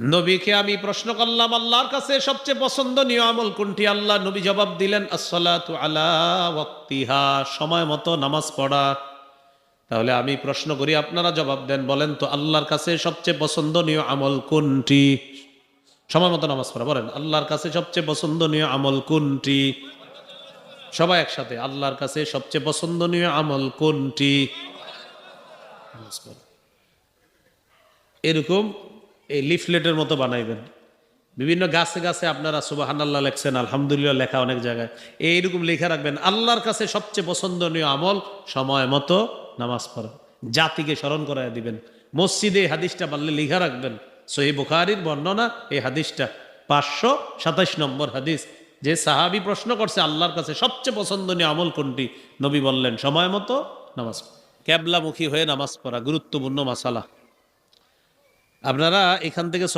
নবীকে আমি প্রশ্ন করলাম আল্লাহর কাছে সবচেয়ে পছন্দনীয় আমল কোনটি? আল্লাহ নবী জবাব দিলেন আসসালাতু আলা ওয়াক্তিহা, সময় মতো নামাজ পড়া। তাহলে আমি প্রশ্ন করি, আপনারা জবাব দেন, বলেন তো আল্লাহর কাছে সবচেয়ে পছন্দনীয় আমল কোনটি? সময় মতো নামাজ পড়া। বলেন আল্লাহর কাছে সবচেয়ে পছন্দনীয় আমল কোনটি? সবাই একসাথে, আল্লাহর কাছে সবচেয়ে পছন্দনীয় আমল কোনটি? নামাজ পড়া। এরকম এই লিফলেটের মতো বানাইবেন। বিভিন্ন গাছে গাছে আপনারা সুবহানাল্লাহ লেখছেন, আলহামদুলিল্লাহ লেখা অনেক জায়গায়। এইরকম লেখা রাখবেন, আল্লাহর কাছে সবচেয়ে পছন্দনীয় আমল সময় মতো নামাজ পড়া। জাতিকে স্মরণ করায় দিবেন। মসজিদে এই হাদিসটা পারলে লিখা রাখবেন। সহিহ বুখারীর বর্ণনা এই হাদিসটা 527 নম্বর হাদিস। যে সাহাবী প্রশ্ন করছে আল্লাহর কাছে সবচেয়ে পছন্দনীয় আমল কোনটি, নবী বললেন সময় মতো নামাজ পড়া। ক্যাবলামুখী হয়ে নামাজ পড়া গুরুত্বপূর্ণ মাসালা। আপনারা এখান থেকে